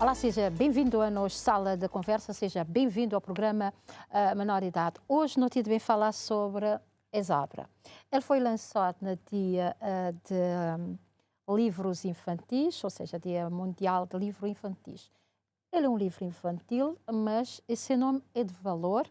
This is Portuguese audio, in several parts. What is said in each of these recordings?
Olá, seja bem-vindo à nossa sala de conversa, seja bem-vindo ao programa Menor Idade. Hoje nós vamos falar sobre Esobra. Ele foi lançado no dia de livros infantis, ou seja, Dia Mundial de Livros Infantis. Ele é um livro infantil, mas esse nome é de valor.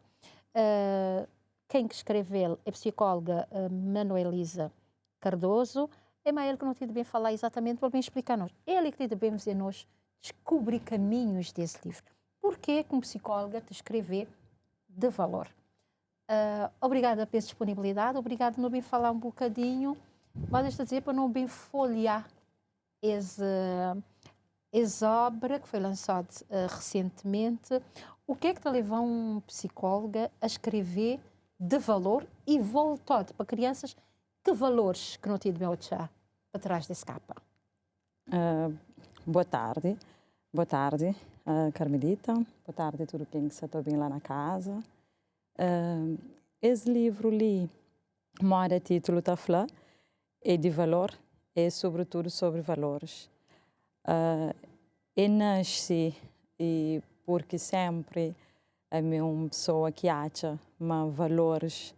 Quem escreveu é a psicóloga Manuelisa Cardoso. É mais ele que não tem de bem falar exatamente, para bem explicar-nos. Ele que tem de bem dizer-nos descobrir caminhos desse livro. Porquê, como psicóloga, te escrever de valor? Obrigada pela disponibilidade, obrigada por não bem falar um bocadinho, mas esta dizer para não bem folhear essa obra que foi lançada recentemente. O que é que te levou um psicóloga a escrever de valor e voltado para crianças? Que valores que não te bem para trás desse capa? Boa tarde. Boa tarde, Carmelita. Boa tarde a todos quem está bem lá na casa. Esse livro ali, mora título da Flá, é de valor, é sobretudo sobre valores. Nasce e porque sempre é uma pessoa que acha que valores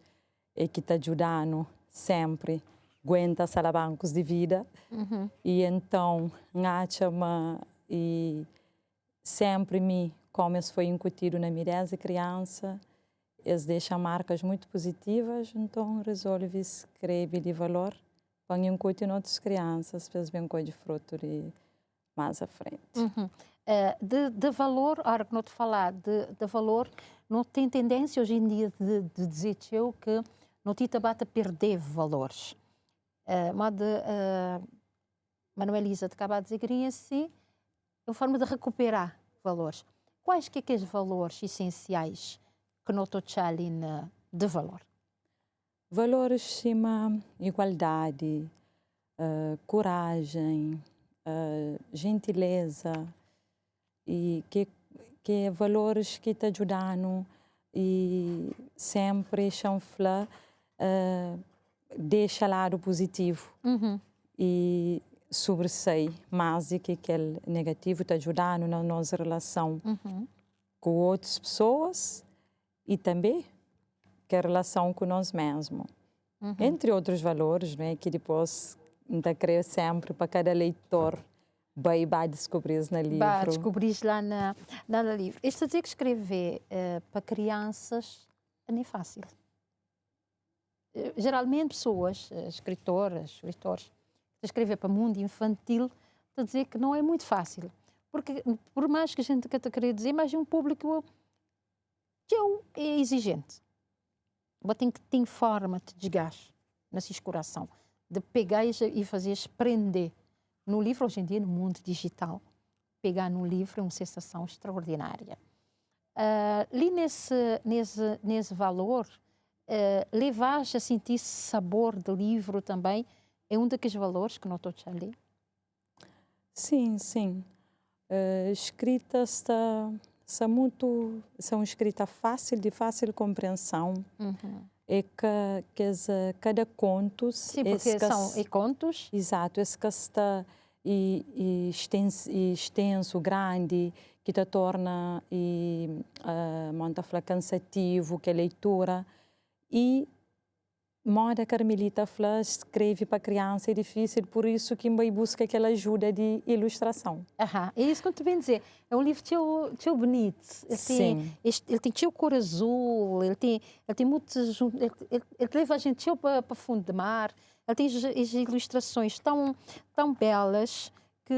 e que está ajudando sempre aguenta os bancos de vida. E então acha e sempre como isso foi incutido na minha desde criança, eles deixam marcas muito positivas, então resolvi escrever de valor para incutir em outras crianças, para bem coisa de fruto de mais à frente. De valor, a hora que não te falar de valor, não tem tendência hoje em dia de dizer eu que não te bate a perder valores. Mas Manuelisa te acaba de dizer assim, é uma forma de recuperar valores. Quais que é os valores essenciais que não estou ali de valor? Valores cima igualdade, coragem, gentileza e que valores que te ajudam e sempre chanfla deixa lado positivo e sobressai mais do que aquele negativo te ajudando na nossa relação com outras pessoas e também que a relação com nós mesmos. Entre outros valores, né, que depois ainda creio sempre para cada leitor vai descobrir no livro. Vai descobrir lá no livro. Isto a dizer que escrever para crianças não é fácil. Geralmente pessoas, escritores, escrever para o mundo infantil, a dizer que não é muito fácil. Porque, por mais que a gente queira dizer, mas é um público que é exigente. Tem que ter forma de desgaste na sua coração, de pegar e fazer prender. No livro, hoje em dia, no mundo digital, pegar no livro é uma sensação extraordinária. Ali nesse valor, levar-te a sentir sabor do livro também é um daqueles valores que não estou ali. Sim. Escrita está muito, são escrita fácil, de fácil compreensão. É que cada conto. Sim, porque são contos. Exato, esse que está extenso, grande, que te torna muito cansativo, que a leitura. E moda Carmelita Flá escreve para criança é difícil, por isso que vai busca aquela ajuda de ilustração. É isso que eu te venho dizer. É um livro tão bonito. Ele tem teu cor azul, ele tem muitos. Ele leva a gente para fundo de mar. Ele tem as ilustrações tão belas que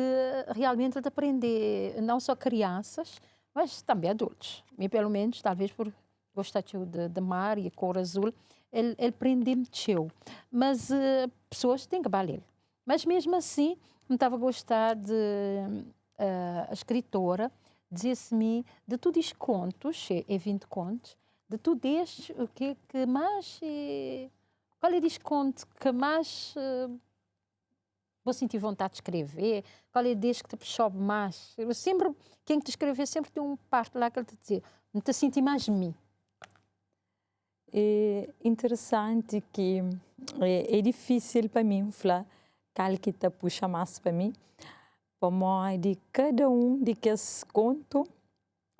realmente ele te aprende não só crianças, mas também adultos. E pelo menos, talvez por gostar de mar e a cor azul, ele prende-me teu. Mas pessoas têm que valer. Mas mesmo assim, não estava a gostar de a escritora dizer-me de tudo estes contos, é 20 contos, de tudo este, o que mais... Qual é este conto que mais vou sentir vontade de escrever? Qual é deste que te chove mais? Eu sempre, quem te escrever, sempre tem um parte lá que ele te diz, não te senti mais de mim. É interessante que é difícil para mim falar qual que te puxa mais para mim, para modo de cada de que esse conto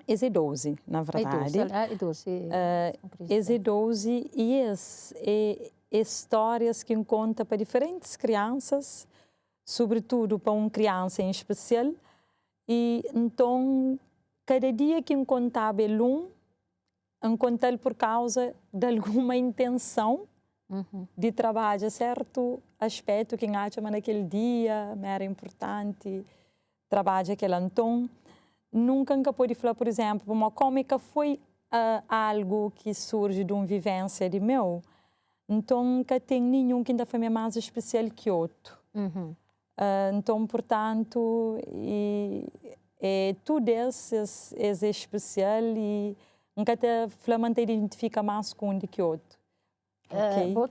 é 12, na verdade. É 12. É 12 e é histórias que conta para diferentes crianças, sobretudo para uma criança em especial. E então, cada dia que contava contei por causa de alguma intenção de trabalho, certo aspecto que acha naquele dia era importante, trabalho aquele então. Nunca pode falar, por exemplo, uma cômica foi algo que surge de uma vivência de meu. Então, nunca tem nenhum que ainda foi mais especial que outro. Então, portanto, tudo isso é especial e nunca te identifica mais com um do que outro. Okay? Vou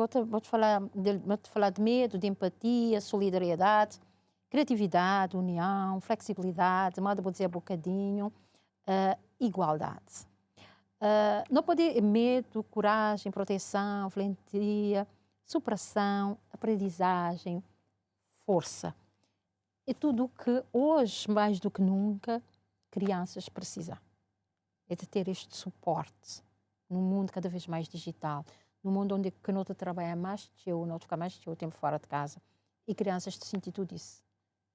te falar de medo, de empatia, solidariedade, criatividade, união, flexibilidade, modo de dizer um bocadinho, igualdade. Não pode medo, coragem, proteção, valentia, superação, aprendizagem, força. É tudo o que hoje, mais do que nunca, crianças precisam. É de ter este suporte num mundo cada vez mais digital, num mundo onde que não te trabalha mais teu, não fica mais teu tempo fora de casa. E crianças te sentem tudo isso.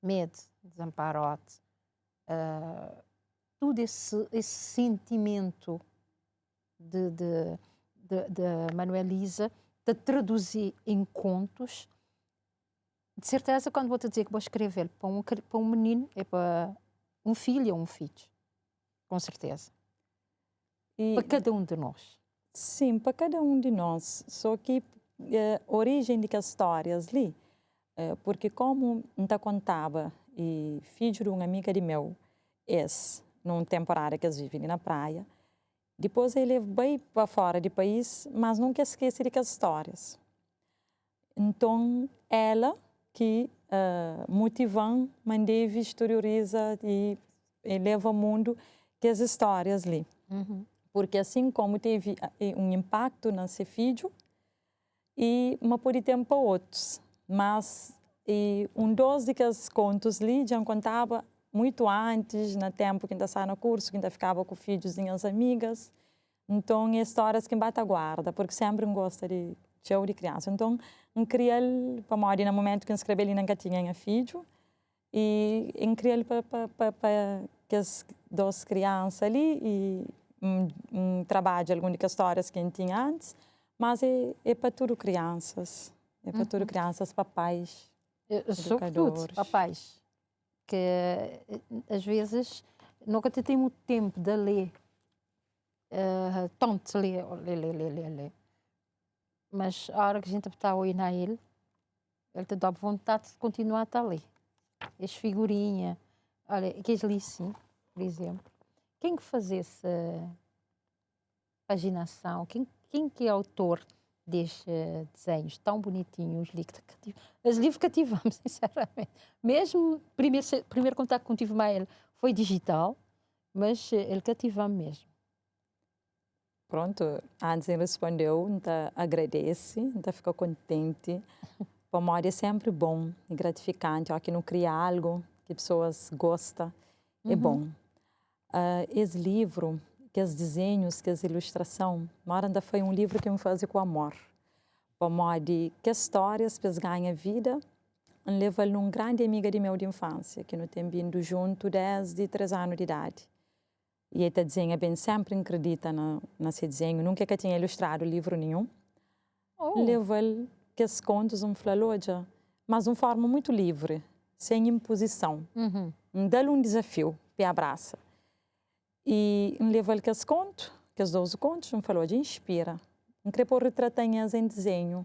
Medo, desamparote, todo esse sentimento de Manuelisa, de traduzir em contos. De certeza, quando vou te dizer que vou escrever para um menino, é para um filho ou um filho. Com certeza. Para cada um de nós. Sim, para cada um de nós. Só que a origem das histórias ali, porque como eu contava, e filho de uma amiga de meu, numa temporada que eles vivem na praia, depois ele veio para fora do país, mas nunca esquece das histórias. Então, ela que motivando, mandeve, exterioriza e leva ao mundo as histórias ali. Porque assim como teve um impacto nesse filho, e mas por tempo para outros. Mas dos desses contos ali já contava muito antes, no tempo que ainda estava no curso, que ainda ficava com filhos e as amigas. Então, é histórias que bate a guarda, porque sempre gosta de criança. Então, eu criei para morrer no momento que eu escrevi ele nunca tinha filho, e eu criei para as duas crianças ali, e trabalho algumas histórias que eu tinha antes, mas é para tudo crianças. É para tudo crianças, papais, sobretudo papais, que às vezes nunca tem muito tempo de ler, tanto ler. Mas a hora que a gente está a olhar ele te dá vontade de continuar a ler. As figurinhas, olha, aqueles licinhos, por exemplo. Quem que faz essa paginação? Quem que é autor destes desenhos tão bonitinhos? Os livros cativamos, sinceramente. Mesmo primeiro contato que tive com ele foi digital, mas ele cativamos mesmo. Pronto, antes ele respondeu, então agradece, então fica contente. Para nós é sempre bom e gratificante, aqui não cria algo que pessoas gostam, é bom. Esse livro, que os desenhos, que as ilustrações, ainda foi um livro que eu fiz com amor. Para modo que histórias que ganham vida, eu levo uma grande amiga de meu de infância, que não tem vindo junto desde 3 anos de idade. E ele desenha bem, sempre acredita nesse desenho, nunca que tinha ilustrado livro nenhum. Levo ele que os contos flaloja, mas de uma forma muito livre, sem imposição. Dá-lhe um desafio, para abraça. E levo ele que os contos, que os 12 contos, falou de inspira. Queria pôr retratanhas em desenho.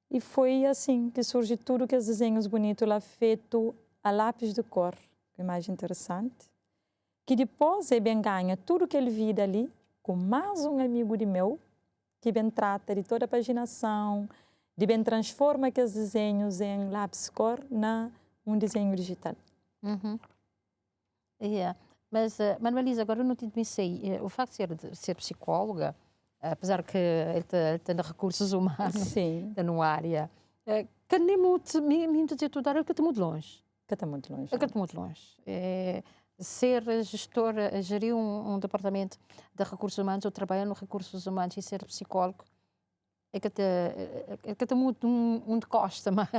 E foi assim que surge tudo que os desenhos bonitos lá feito a lápis de cor, que é mais interessante. Que depois ele bem ganha tudo que ele viu ali com mais um amigo de meu, que bem trata de toda a paginação, de bem transforma aqueles desenhos em lápis de cor um desenho digital. Mas, Manuelisa, agora eu não te pensei, o facto de ser psicóloga, apesar que ele tem recursos humanos, está numa área, que nem muito dizer tudo, que está muito longe. Que está muito longe. É que está muito longe. Ser gestor, gerir um departamento de recursos humanos ou trabalhar nos recursos humanos e ser psicólogo, é que está muito de costa, mas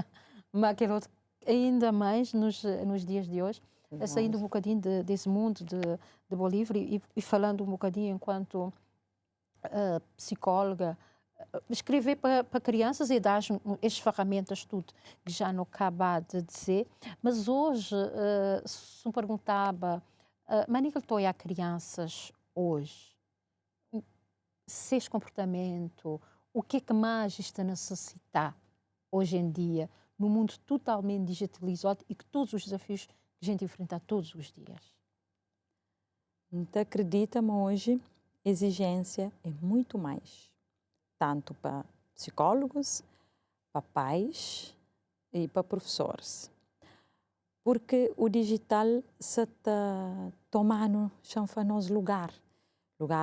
aquele outro, ainda mais nos dias de hoje, saindo um bocadinho desse mundo de Bolívia e falando um bocadinho enquanto psicóloga, escrever para crianças e dar as ferramentas, tudo, que já não acaba de dizer. Mas hoje, se me perguntava, Manica, estou a crianças hoje, se esse comportamento, o que é que mais está a necessitar hoje em dia, no mundo totalmente digitalizado e que todos os desafios que a gente enfrenta todos os dias? Então, acredita-me hoje, exigência é muito mais. Tanto para psicólogos, para pais e para professores. Porque o digital se está tomando chanfanoso lugar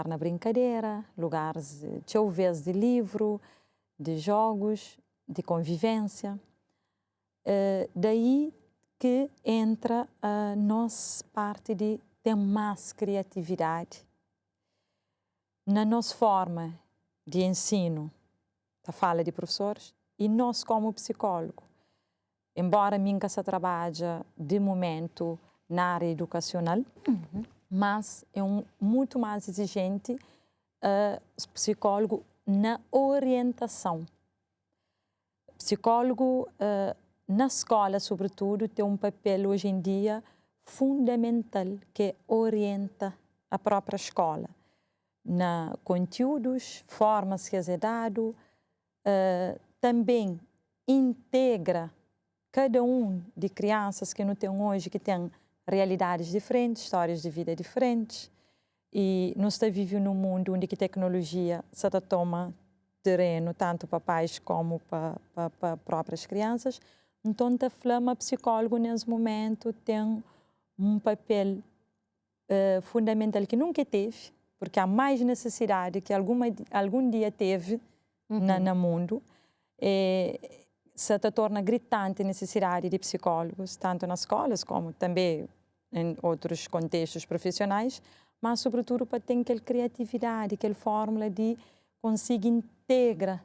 na brincadeira, lugares de livro, de jogos, de convivência. Daí que entra a nossa parte de ter mais criatividade na nossa forma de ensino, da fala de professores, e nós como psicólogo. Embora minha se trabalha de momento na área educacional, mas é muito mais exigente psicólogo na orientação. Psicólogo na escola, sobretudo, tem um papel hoje em dia fundamental que orienta a própria escola na conteúdos, formas que é dado, também integra cada de crianças que não tem hoje, que tem realidades diferentes, histórias de vida diferentes, e nós estamos vivendo num mundo onde a tecnologia se toma terreno tanto para pais como para próprias crianças. Então, a flama psicólogo nesse momento tem um papel fundamental que nunca teve, porque há mais necessidade que algum dia teve no mundo. Se torna gritante a necessidade de psicólogos, tanto nas escolas como também em outros contextos profissionais, mas sobretudo para ter aquela criatividade, aquela fórmula de conseguir integrar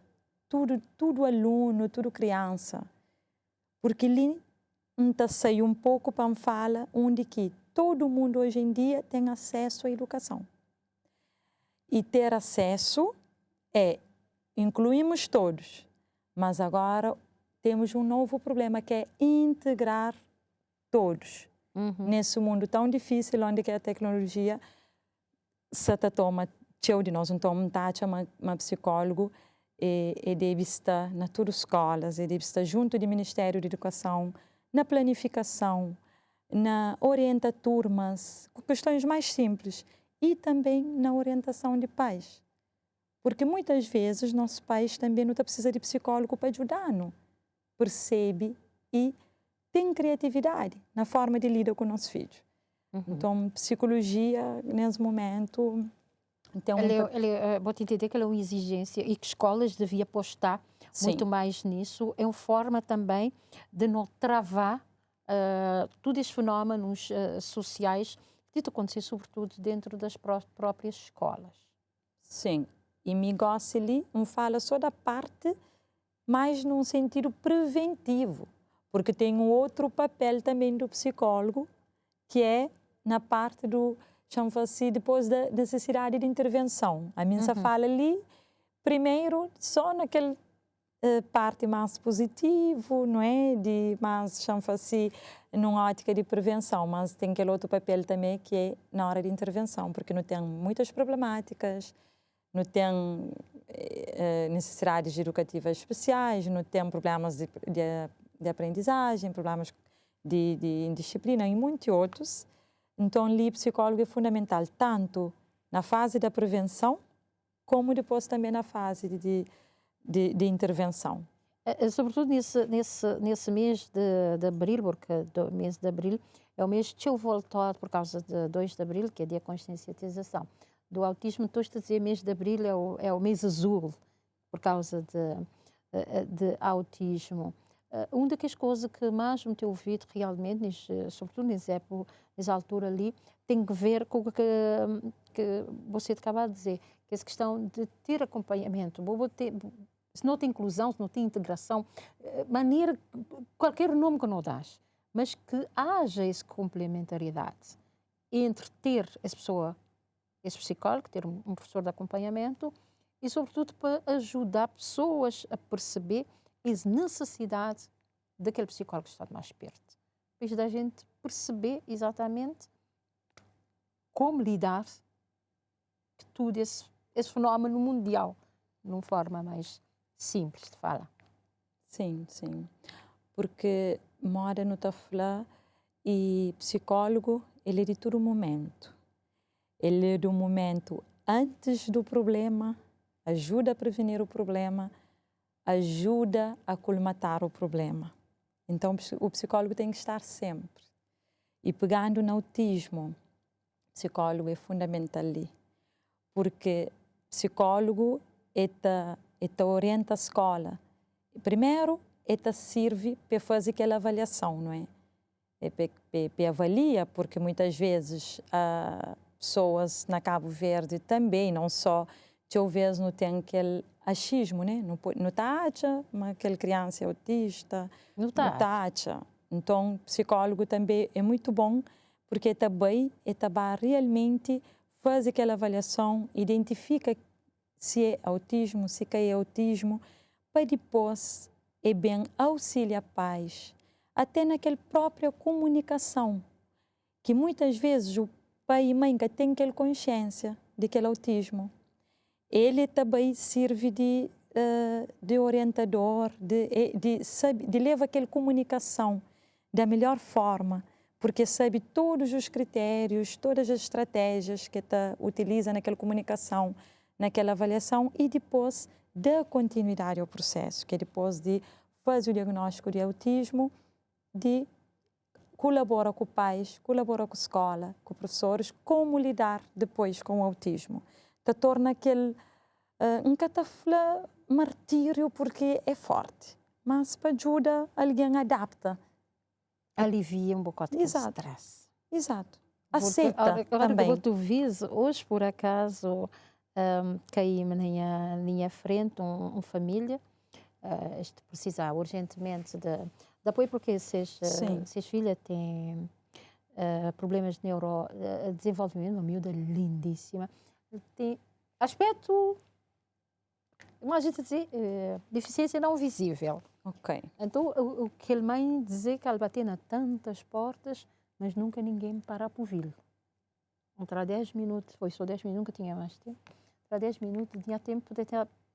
tudo aluno, tudo criança. Porque ali saiu um pouco para falar onde que todo mundo hoje em dia tem acesso à educação. E ter acesso incluímos todos, mas agora temos um novo problema que é integrar todos nesse mundo tão difícil onde que a tecnologia se toma de nós, então uma psicólogo e deve estar na todas as escolas, e deve estar junto do Ministério da Educação, na planificação, na orienta turmas, com questões mais simples, e também na orientação de pais. Porque muitas vezes nossos pais também não precisam de psicólogo para ajudar-nos. Percebe e tem criatividade na forma de lidar com o nosso filho. Então, psicologia, nesse momento... Então, vou te entender que ela é uma exigência e que escolas deviam apostar muito mais nisso. É uma forma também de não travar todos esses fenómenos sociais que estão a acontecer, sobretudo, dentro das próprias escolas. Sim. E me gosta ali, fala só da parte mais num sentido preventivo, porque tem um outro papel também do psicólogo, que é na parte do, chama-se, depois da necessidade de intervenção. A minha fala ali, primeiro, só naquela parte mais positiva, não é? De mais, chama-se, numa ótica de prevenção, mas tem aquele outro papel também que é na hora de intervenção, porque não tem muitas problemáticas, não tem necessidades educativas especiais, não tem problemas de aprendizagem, problemas de indisciplina e muitos outros. Então, ali, psicólogo é fundamental, tanto na fase da prevenção, como depois também na fase de intervenção. Sobretudo nesse mês de abril, porque o mês de abril é o mês que eu voltado por causa de 2 de abril, que é dia de consciencialização do autismo. Estou a dizer mês de abril é o mês azul, por causa de autismo. uma das coisas que mais me tem ouvido realmente, sobretudo nessa altura ali, tem que ver com o que você acaba de dizer, que é essa questão de ter acompanhamento. Se não tem inclusão, se não tem integração, maneira, qualquer nome que não dás, mas que haja essa complementaridade entre ter essa pessoa, esse psicólogo, ter um professor de acompanhamento e, sobretudo, para ajudar pessoas a perceber as necessidades daquele psicólogo que está mais perto. Depois da gente perceber exatamente como lidar com todo esse fenómeno mundial, de uma forma mais simples de falar. Sim, sim. Porque mora no Tafla e psicólogo, ele é de todo momento. Ele é do momento antes do problema, ajuda a prevenir o problema, ajuda a colmatar o problema. Então, o psicólogo tem que estar sempre. E pegando no autismo, o psicólogo é fundamental ali. Porque psicólogo orienta a escola. Primeiro, serve para fazer aquela avaliação, não é? Para avalia, porque muitas vezes pessoas na Cabo Verde também, não só, talvez não tem aquele achismo, né? Não está acha, mas aquela criança é autista, não está acha. Então, psicólogo também é muito bom, porque também realmente faz aquela avaliação, identifica se é autismo, se é autismo, para depois é bem auxiliar pais, até naquela própria comunicação, que muitas vezes o pai e mãe têm aquela consciência daquele autismo. Ele também serve de orientador, de levar aquela comunicação da melhor forma, porque sabe todos os critérios, todas as estratégias que utiliza naquela comunicação, naquela avaliação, e depois dá continuidade ao processo, que é depois de fazer o diagnóstico de autismo, de colaborar com pais, colaborar com a escola, com professores, como lidar depois com o autismo. Torna aquele um catafla martírio, porque é forte, mas para ajuda alguém adapta. Alivia um bocado de stress. Exato. Aceita também. Agora tu vês, hoje por acaso, caí-me na minha frente uma família, precisa urgentemente de apoio, porque se as filhas têm problemas de neurodesenvolvimento, uma miúda lindíssima, tem aspecto, a gente dizer, deficiência não visível. Ok. Então, o que a mãe dizer que ela bateu na tantas portas, mas nunca ninguém para para ouvir. Entrar 10 minutos, foi só 10 minutos, nunca tinha mais tempo. Entrar 10 minutos, tinha tempo de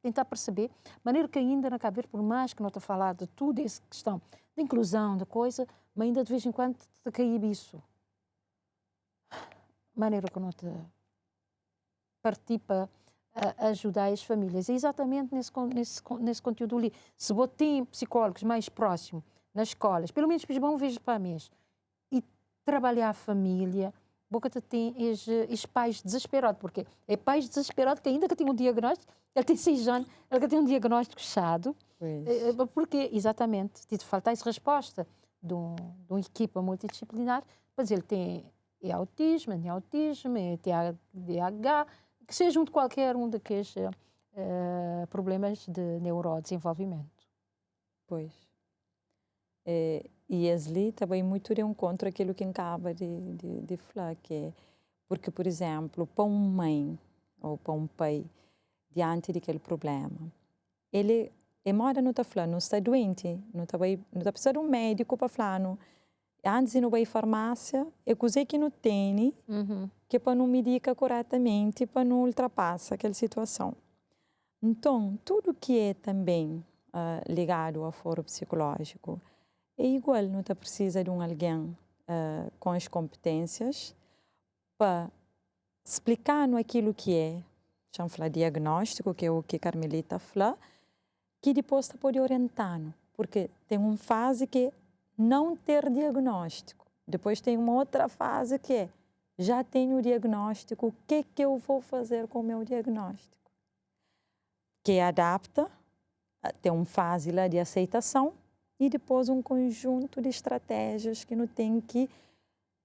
tentar perceber, maneira que ainda na cabeça, por mais que não estou a falar de tudo essa questão de inclusão, de coisa, mas ainda de vez em quando te cair isso. Maneira que não te participa a ajudar as famílias. É exatamente nesse conteúdo ali. Se você tem psicólogos mais próximos nas escolas, pelo menos uma vez para mês, e trabalhar a família, boca tem os pais desesperados, porque é pais desesperados que ainda que tem um diagnóstico, ele tem 6 anos, ele tem um diagnóstico fechado, porque exatamente, te falta essa resposta de uma equipa multidisciplinar, para dizer, ele tem autismo, é TDAH, que seja junto qualquer um daqueles problemas de neurodesenvolvimento. Pois. E ali também muito de encontro aquilo que acaba de falar, que é, porque, por exemplo, para uma mãe ou para um pai, diante daquele problema, ele mora não está falando, não está doente, não está precisando de um médico para falar, antes de não ir à farmácia, é coisa que não tem, que para não medicar corretamente, para não ultrapassar aquela situação. Então, tudo que é também ligado ao foro psicológico, é igual, não está precisa de alguém com as competências para explicar aquilo que é, chama falar diagnóstico, que é o que a Carmelita fala, que depois pode orientar, porque tem uma fase que é não ter diagnóstico, depois tem uma outra fase que é já tenho o diagnóstico, o que eu vou fazer com o meu diagnóstico? Que adapta, tem uma fase lá de aceitação, e depois um conjunto de estratégias que não tem que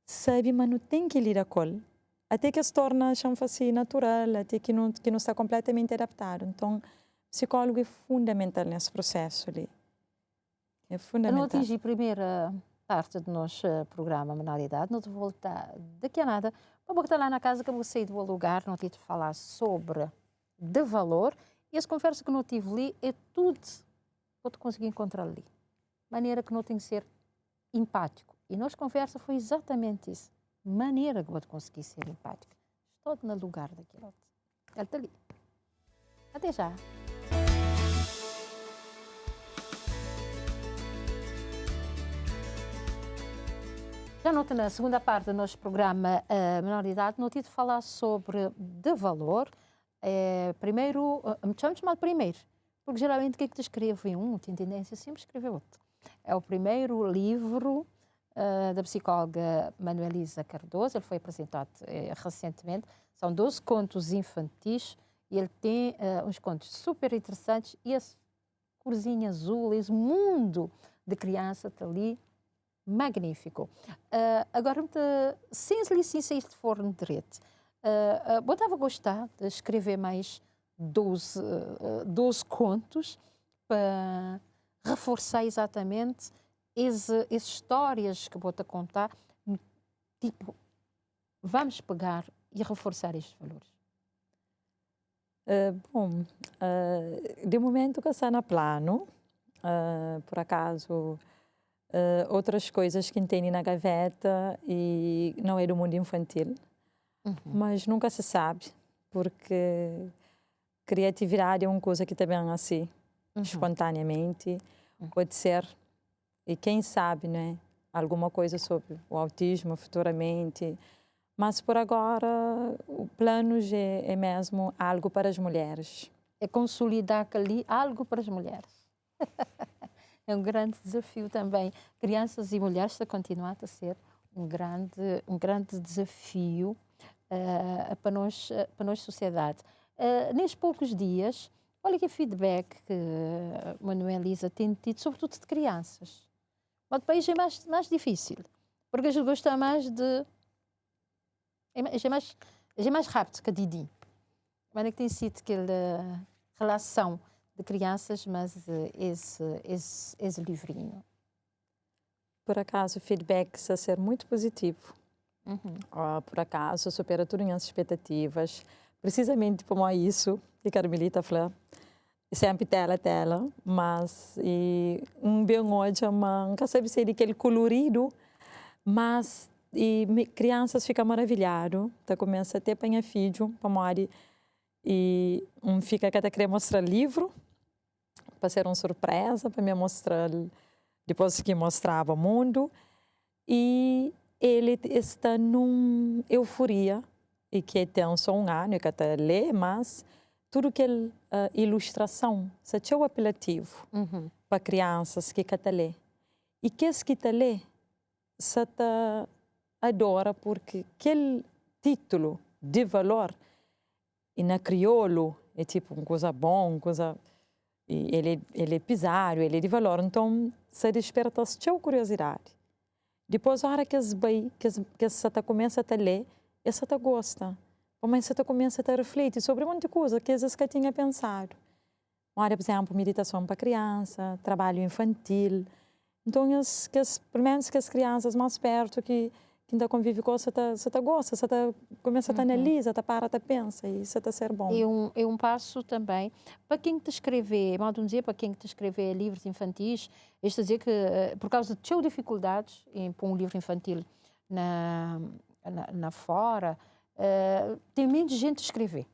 saber, mas não tem que lidar com, até que se torna assim natural, até que não está completamente adaptado. Então, psicólogo é fundamental nesse processo ali. É fundamental. Eu não atingi a primeira parte do nosso programa Mentalidade, não te voltar daqui a nada. Vou voltar lá na casa que eu saí do lugar, não tive de falar sobre de valor, e essa conversa que não tive ali é tudo que eu consegui encontrar ali. Maneira que não tem que ser empático. E nossa conversa foi exatamente isso. Maneira que eu consegui ser empático. Estou no lugar daquilo. Ele está ali. Até já. Já nota na segunda parte do nosso programa Menoridade, não tive de falar sobre de valor. Primeiro, me chamamos mal primeiro, porque geralmente o que é que te escrevo em um, tem tendência sempre a escrever outro. É o primeiro livro da psicóloga Manuelisa Cardoso, ele foi apresentado recentemente, são 12 contos infantis e ele tem uns contos super interessantes e esse corzinho azul, esse mundo de criança está ali, magnífico. Agora, sem licença de forno de direito, eu estava a gostar de escrever mais 12 contos para reforçar exatamente as histórias que vou te contar. Tipo, vamos pegar e reforçar estes valores. De momento que está no plano, por acaso, outras coisas que tem na gaveta e não é do mundo infantil, mas nunca se sabe, porque criatividade é uma coisa que também é assim, espontaneamente, pode ser, e quem sabe, né, alguma coisa sobre o autismo futuramente, mas por agora o plano já é mesmo algo para as mulheres. É consolidar ali algo para as mulheres. É um grande desafio também. Crianças e mulheres está a continuar a ser um grande desafio para nós sociedade. Nestes poucos dias, olha que feedback que a Manuelisa tem tido, sobretudo de crianças. Mas o país é mais difícil, porque a gente gosta mais de... É mais rápido que a Didi. Mas é que tem sido aquela relação de crianças, mas esse livrinho. Por acaso, o feedback está a ser muito positivo. Por acaso, supera todas as expectativas. Precisamente como é isso que a Carmelita falou. Sempre tela, mas bem hoje, nunca sabe se é aquele colorido, mas crianças ficam maravilhadas, tá, começa até a apanhar vídeo para mori e fica que até querer mostrar livro para ser uma surpresa para me mostrar depois que mostrava o mundo, e ele está numa euforia e que tem só um ano que até lê, mas tudo que ilustração se é apelativo para crianças que até lê, e que está lê se adora porque aquele título de valor e na crioulo é tipo uma coisa bom, coisa, ele é pisário, ele é de valor, então se desperta a sua curiosidade. Depois a hora que você começa a ler, você gosta, mas você começa a refletir sobre um monte de coisa que às vezes que tinha pensado. Por exemplo, meditação para criança, trabalho infantil. Então, pelo menos que as crianças mais perto que ainda convive com você gosta, você começa a analisar, para, pensa, e isso está a ser bom. É um passo também para quem te escrever, mal de dizer, para quem te escrever livros infantis, isto a dizer que por causa de suas dificuldades em pôr um livro infantil na fora, tem menos gente a escrever.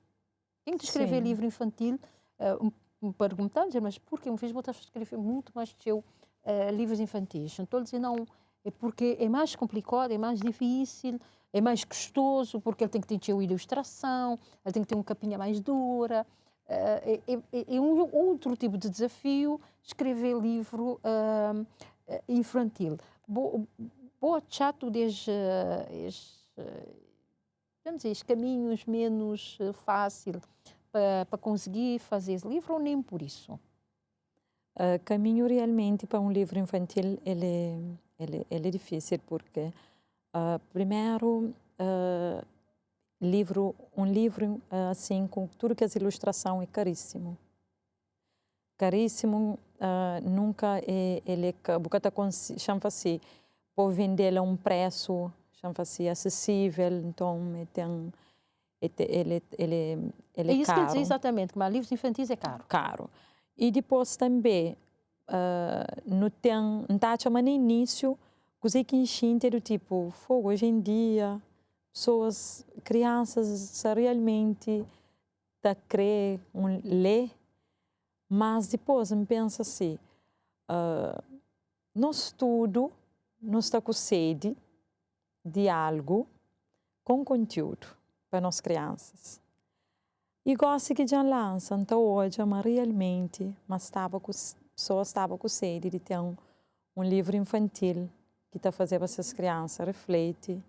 Quem te escrever livro infantil, me perguntando, mas por que vez vou escrever muito mais de livros infantis? Então, estou a dizer, não, é porque é mais complicado, é mais difícil, é mais custoso, porque ele tem que ter uma ilustração, ele tem que ter uma capinha mais dura. É um outro tipo de desafio escrever livro infantil. Boa chato desde caminhos menos fácil para conseguir fazer esse livro, ou nem por isso? Caminho realmente para um livro infantil ele é difícil porque primeiro um livro assim com tudo que as ilustração é caríssimo. Caríssimo, nunca ele é bocata chama assim, por vender a um preço chama assim acessível, então ele É isso que ele caro. diz exatamente, mas livros infantis é caro. Caro. E depois também não tem, não está no início, coisa que enchente do tipo, fogo, hoje em dia, pessoas, crianças realmente tá querer ler, mas depois me pensa assim, nós tudo, nós está com sede de algo com conteúdo para nós crianças. E gosto que já lança, então hoje, mas realmente, pessoas estavam com sede de ter um livro infantil que está fazendo essas crianças refletir.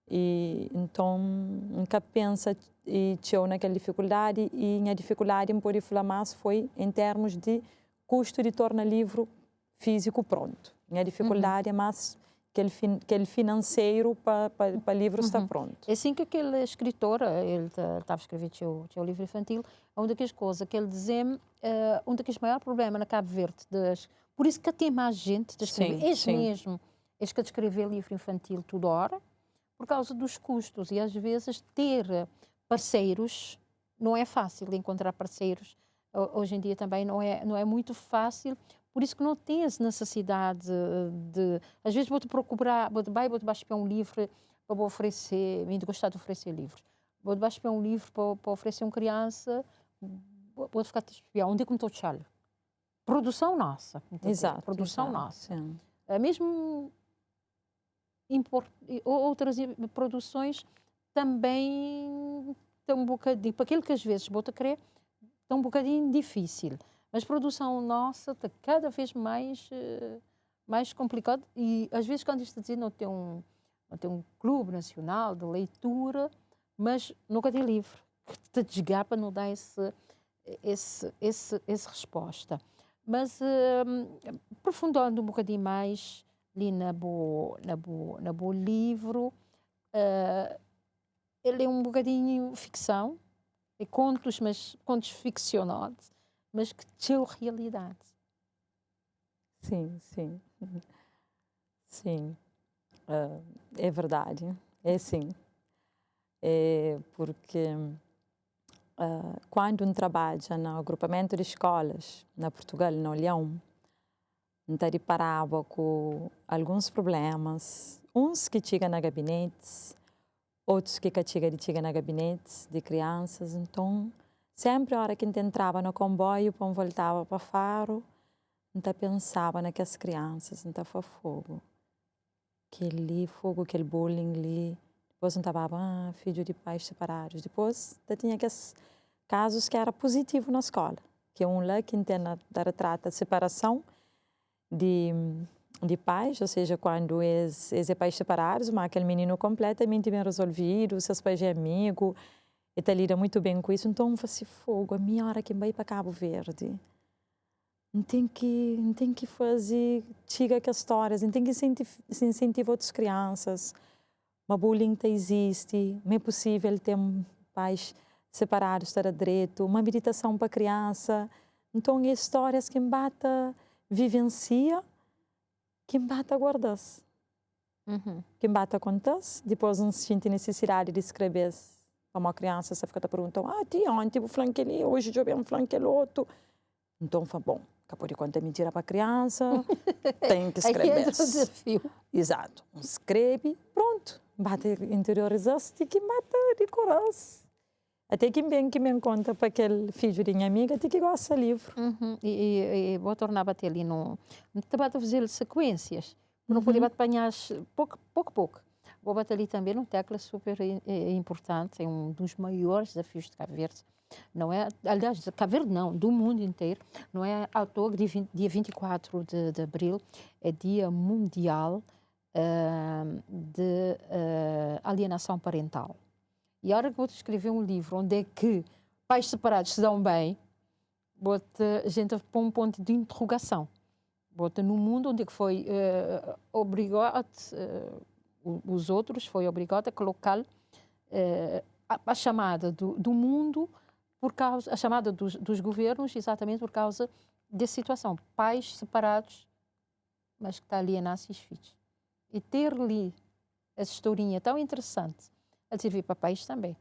E então, nunca pensa e tinha naquela dificuldade, e a dificuldade em poder falar mais foi em termos de custo de tornar livro físico pronto. A dificuldade é mais aquele financeiro para livro estar pronto. É assim que aquele escritor, ele estava a escrever o livro infantil, uma das coisas que ele dizia, um daqueles maiores problemas na Cabo Verde, por isso que tem mais gente a escrever, mesmo, que a escrever livro infantil toda hora, por causa dos custos, e às vezes ter parceiros não é fácil, encontrar parceiros hoje em dia também não é muito fácil. Por isso que não tens necessidade de... Às vezes vou-te procurar, vou-te baixar um livro para oferecer, me gostar de oferecer livros. Vou-te baixar um livro para oferecer a uma criança, vou-te ficar a espiar. Onde é que me estou a produção nossa. Exato. Produção nossa. Mesmo outras produções também estão um bocadinho, para aquilo que às vezes vou-te querer, está um bocadinho difícil. Mas produção nossa está cada vez mais complicado, e às vezes quando isto dizer não tem um clube nacional de leitura, mas nunca tem livro que te desgapa, não dá essa resposta. Mas aprofundando um bocadinho mais ali na boa livro, ele é um bocadinho ficção, é contos, mas contos ficcionados, mas que têm realidade. Sim. Sim, é verdade, é assim. É porque quando um trabalha no agrupamento de escolas, na Portugal, no Leão, está deparado com alguns problemas, uns que chegam na gabinetes, outros que chegam na gabinetes de crianças. Então, sempre a hora que a gente entrava no comboio, quando voltava para Faro, a gente pensava naquelas crianças, a gente foi fogo. Aquele bullying ali. Depois a gente estava, filho de pais separados. Depois tinha aqueles casos que era positivo na escola, que é um lá que entende da trata de separação de pais, ou seja, quando é pais separados, mas aquele menino completamente bem resolvido, seus pais é amigo, e está lida muito bem com isso. Então, faço fogo, a minha hora que vai para Cabo Verde. Não tem que fazer, chega com as histórias, não tem que incentivar outras crianças. Mas bullying existe, não é possível ter pais separados, estar direito, uma meditação para criança. Então, é histórias que bata vivencia, que bata guardas. Que bata acontece, depois não se sente necessidade de escrever para uma criança, você fica perguntando, tia, ontem o flanquele, hoje eu vi um flanquele outro. Então, foi bom. Acabou de contar mentira para a criança, tem que escrever. Aí é o desafio. Exato. Escreve, pronto. Bate interiorizar-se, que bate de coração. Até que bem que me conta para aquele filho de minha amiga, tem que gosta de livro. E vou tornar a bater ali no... Estava a fazer sequências. Não podia apanhar pouco. Vou bater ali também num tecla super importante, é um dos maiores desafios de Cabo Verde. Não é, aliás, de Cabo Verde não, do mundo inteiro. Não é à toa que dia 24 de abril é Dia Mundial de Alienação Parental. E a hora que vou escrever um livro onde é que pais separados se dão bem, bota a gente põe um ponto de interrogação. Bota no mundo onde foi obrigado, os outros foi obrigado a colocar a chamada do mundo, por causa, a chamada dos governos, exatamente por causa dessa situação. Pais separados, mas que está ali a nascer filhos. E ter ali essa historinha tão interessante, ela servir para pais também.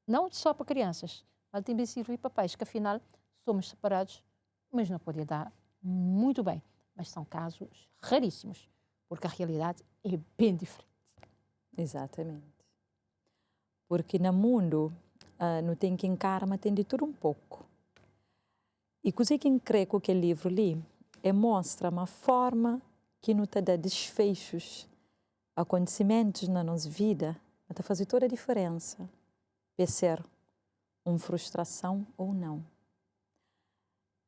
Não só para crianças, mas também servir para pais, que afinal somos separados, mas não podia dar muito bem. Mas são casos raríssimos, porque a realidade é bem diferente. Exatamente. Porque no mundo não tem quem karma, tem de tudo um pouco. E coisa que eu creio que aquele livro ali mostra uma forma que não te dá desfechos, acontecimentos na nossa vida, mas faz toda a diferença. Pode ser uma frustração ou não.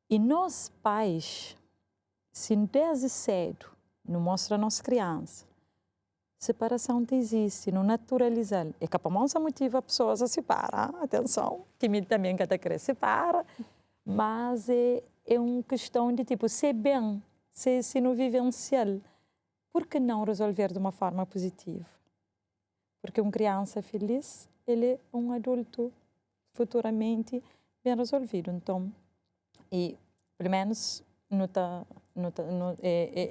E nós pais, se desde cedo não mostra a nossa criança, separação existe, não naturalizar. É capaz de motivar pessoas a se separar, atenção, que me também quer querer separar, mas é uma questão de tipo, ser bem, se não vivenciar, por que não resolver de uma forma positiva? Porque uma criança feliz, ele é um adulto futuramente bem resolvido. Então, e pelo menos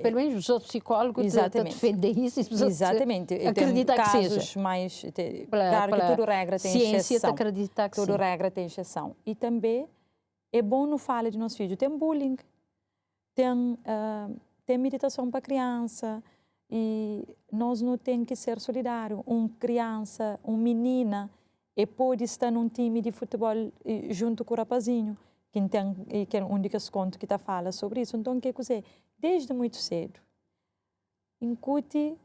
pelo menos os outros psicólogos defendem isso. Exatamente. Acreditar que seja. Mais, claro que tudo regra tem ciência exceção. Acreditar que tudo sim. regra tem exceção. E também é bom não falar de nosso filho. Tem bullying, tem meditação para criança, e nós não temos que ser solidários. Uma criança, uma menina, pode estar num time de futebol junto com o rapazinho, que é um dos contos que fala sobre isso. Então, o que é? Desde muito cedo, incute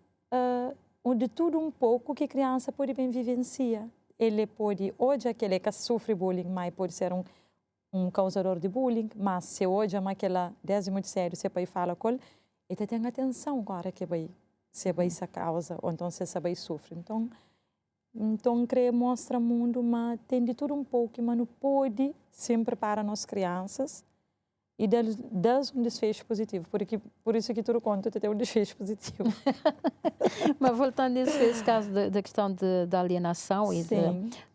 de tudo um pouco que a criança pode bem vivenciar. Ele pode, hoje aquele que sofre bullying, mas pode ser um causador de bullying, mas se hoje aquela desde muito cedo você vai falar com ele, ele tem atenção agora que se vai essa causa, ou então se vai sofrer. Então, creio mostra o mundo, mas tem de tudo um pouco, mas não pode sempre para as crianças e dar um desfecho positivo. Por isso que tudo conta tem um desfecho positivo. Mas voltando nesse caso da questão da alienação e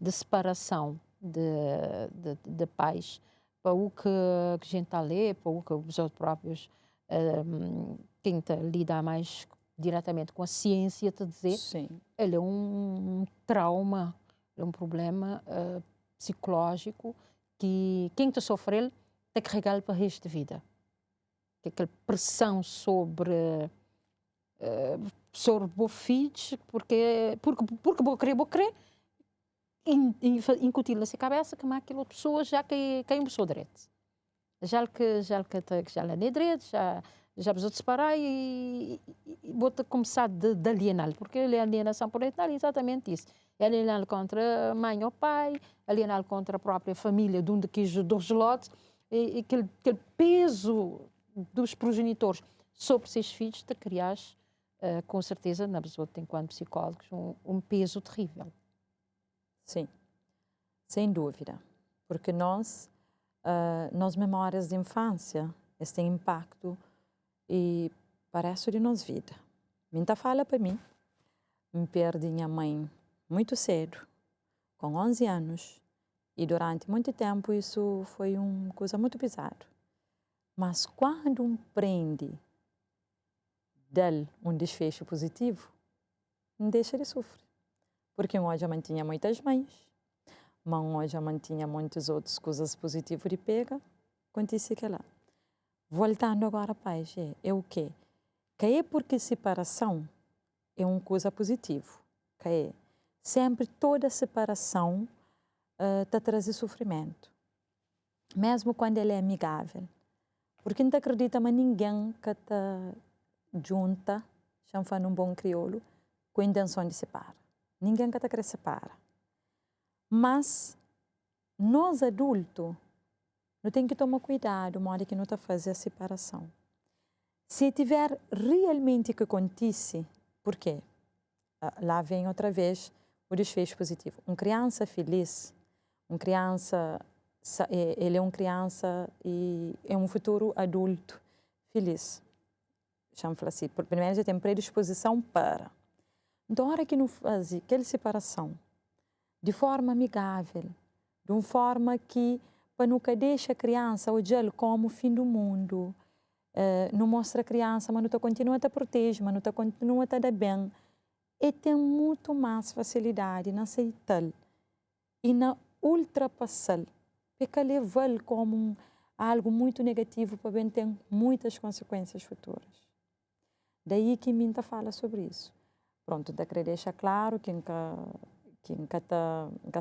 de separação de pais, para o que a gente está a ler, para o que os outros próprios tenta lidar mais diretamente com a ciência, te dizer, ele é um trauma, é um problema psicológico que quem está a sofrer tem que carregar para o resto da vida. Que aquela pressão sobre os filhos, porque vou querer, incutir na sua cabeça que aquela pessoa já que é uma pessoa direita. Já é direito, já precisou de separar e vou começar de alienar, porque a alienação parental é exatamente isso. É alienar contra a mãe ou pai, alienar contra a própria família de um dos lotes, e aquele peso dos progenitores sobre os seus filhos de criar, com certeza, na pessoa, enquanto psicólogos, um peso terrível. Sim, sem dúvida, porque nas memórias de infância, esse tem impacto e parece de nossa vida. Minha fala para mim, me perdi minha mãe muito cedo, com 11 anos, e durante muito tempo isso foi uma coisa muito pesada. Mas quando aprende dar um desfecho positivo, não deixa de sofrer. Porque hoje eu mantinha muitas mães, mas hoje eu mantinha muitas outras coisas positivas de pega, acontece que lá. Voltando agora, pai, é o quê? Que é porque separação é uma coisa positiva. Que é sempre toda separação está trazendo sofrimento. Mesmo quando ele é amigável. Porque não acredita mais ninguém que está junta, chamando um bom crioulo, com a intenção de separar. Ninguém que está querendo separar. Mas nós adultos não tem que tomar cuidado, modo que não está fazendo a separação. Se tiver realmente que acontecer, por quê? Lá vem outra vez o desfecho positivo. Uma criança feliz, uma criança ele é uma criança e é um futuro adulto feliz. Chamo-lhe assim, porque primeiro já tem predisposição para. Então, a hora que não faz aquela separação, de forma amigável, de uma forma que para nunca deixa a criança olhar como o fim do mundo, não mostra a criança, mas não continua a te proteger, mas não continua a te dar bem, e tem muito mais facilidade na aceitar e na ultrapassar, porque leva-lo como algo muito negativo para bem ter muitas consequências futuras. Daí que Minta fala sobre isso. Pronto, da querer deixar claro que nunca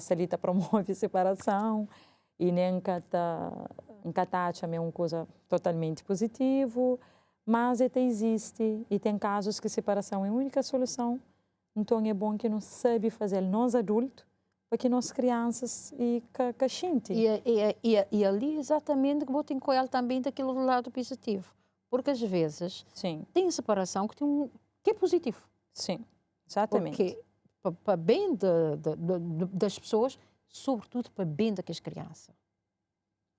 salita promove separação e nem nunca acha é uma coisa totalmente positiva, mas até existe e tem casos que separação é a única solução. Então é bom que não sabe fazer nós adultos para que nós crianças e que a gente. E ali exatamente que vou ter com ela também daquele lado positivo. Porque às vezes Sim. tem separação que é positivo. Sim, exatamente. Porque para bem das pessoas, sobretudo para bem daquelas crianças.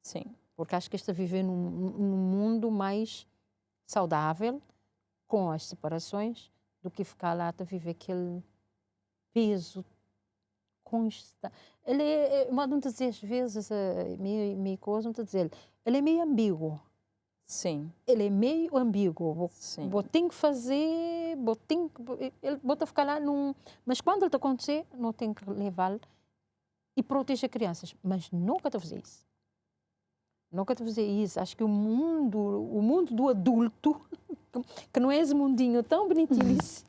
Sim. Porque acho que está a viver num mundo mais saudável com as separações do que ficar lá a viver aquele peso constante. Ele é, não dizer às vezes, meio coisa, não dizer, ele é meio ambíguo. Sim. Ele é meio ambíguo. Vou ter que fazer, vou ficar lá mas quando ele acontecer, não tem que levá-lo e proteger as crianças. Mas nunca te fazer isso. Nunca te fazer isso. Acho que o mundo do adulto, que não é esse mundinho tão bonitinho assim,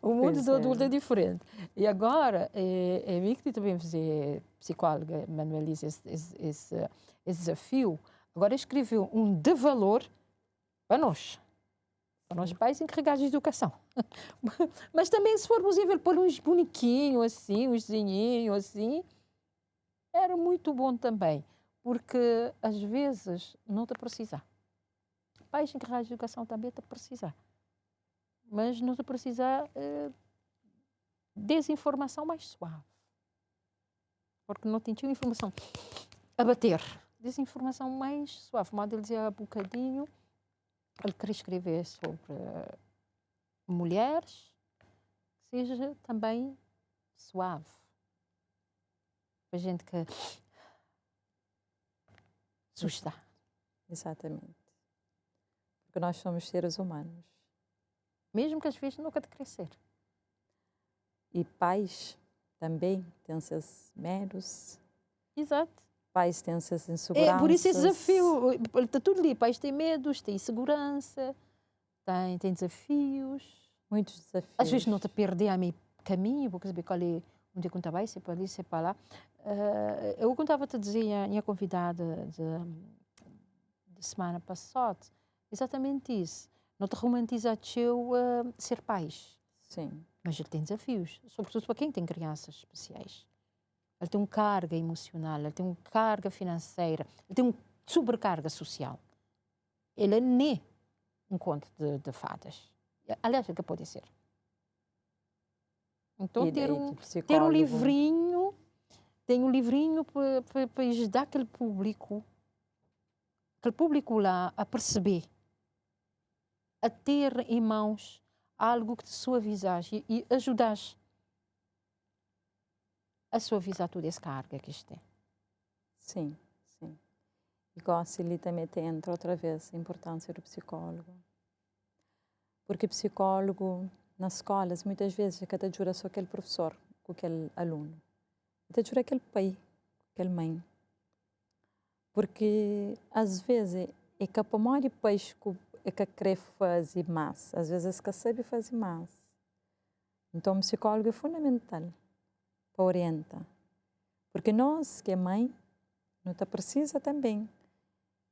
o mundo do adulto é diferente. E agora, é mim que também fazer psicóloga, manualiza esse desafio. Agora escreveu um de valor para nós pais encarregados de educação. Mas também, se for possível, pôr uns bonequinhos assim, uns desenhinhos assim, era muito bom também, porque às vezes não te precisa. Pais encarregados de educação também te precisa, mas não te precisa desinformação mais suave, porque não tinha informação a bater. Desinformação mais suave. Como ele dizia há bocadinho, ele queria escrever sobre mulheres, que seja também suave. Para gente que assusta. Exatamente. Porque nós somos seres humanos. Mesmo que às vezes nunca te crescer. E pais também têm seus medos. Exato. Pais têm essas inseguranças. É, por isso esse desafio, está tudo ali. Pais têm medos, têm insegurança, têm desafios. Muitos desafios. Às vezes não te perder a meio caminho, porque saber qual é onde eu contava, se é para ali, se é para lá. Eu contava-te a dizer, a minha convidada de semana passada, exatamente isso. Não te romantiza ser pais. Sim. Mas ele tem desafios, sobretudo para quem tem crianças especiais. Ele tem uma carga emocional, ele tem uma carga financeira, ele tem uma sobrecarga social. Ele é nem um conto de fadas. Aliás, é que pode ser. Então, ter um livrinho, tem um livrinho para ajudar aquele público lá a perceber, a ter em mãos algo que te suavizasse e ajudasse a suavizar toda essa carga que isto tem. Sim, sim. E gosto ali também entra outra vez a importância do psicólogo. Porque psicólogo, nas escolas, muitas vezes, é que te ajuda só aquele professor, com aquele aluno. Te ajuda aquele pai, aquele mãe. Porque, às vezes, é que a maior de pais é que quer fazer mais. Às vezes, é que sabe fazer mais. Então, o psicólogo é fundamental para orientar. Porque nós, que é mãe, não te precisa também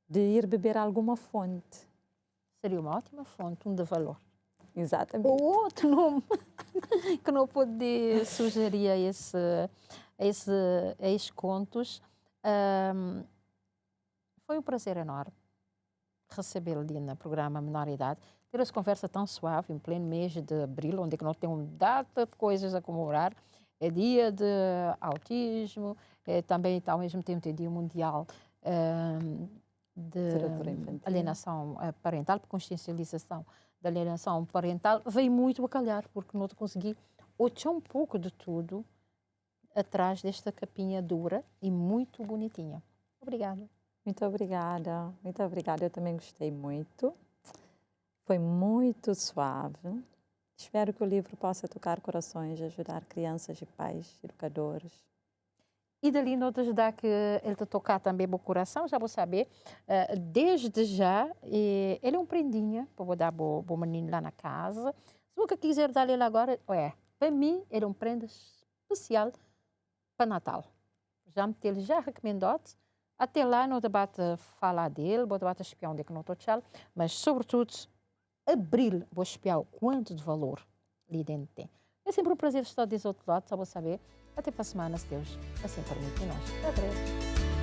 de ir beber alguma fonte. Seria uma ótima fonte, de valor. Exatamente. O outro que não pode sugerir esses contos. Foi um prazer enorme recebê-lo ali no programa Menor Idade, ter essa conversa tão suave, em pleno mês de abril, onde é que não tem uma data de coisas a comemorar. é dia de autismo, também está ao mesmo tempo é dia mundial de alienação parental, consciencialização da alienação parental, veio muito a calhar, porque não consegui olhar um pouco de tudo atrás desta capinha dura e muito bonitinha. Obrigada. Muito obrigada, muito obrigada. Eu também gostei muito. Foi muito suave. Espero que o livro possa tocar corações, ajudar crianças e pais, educadores. E dali não ajudar que ele te tocar também o coração, já vou saber. Desde já, ele é um prendinha, para dar o menino lá na casa. Se você quiser dar ele agora, para mim, ele é um prenda especial para Natal. Ele já recomendou. Até lá, não debate falar dele, não debate espiar onde é que não estou tchau, mas, sobretudo, abrir o espiar o quanto de valor ali dentro tem. É sempre um prazer estar desse outro lado, só vou saber. Até para a semana, se Deus assim permite. E nós, até breve.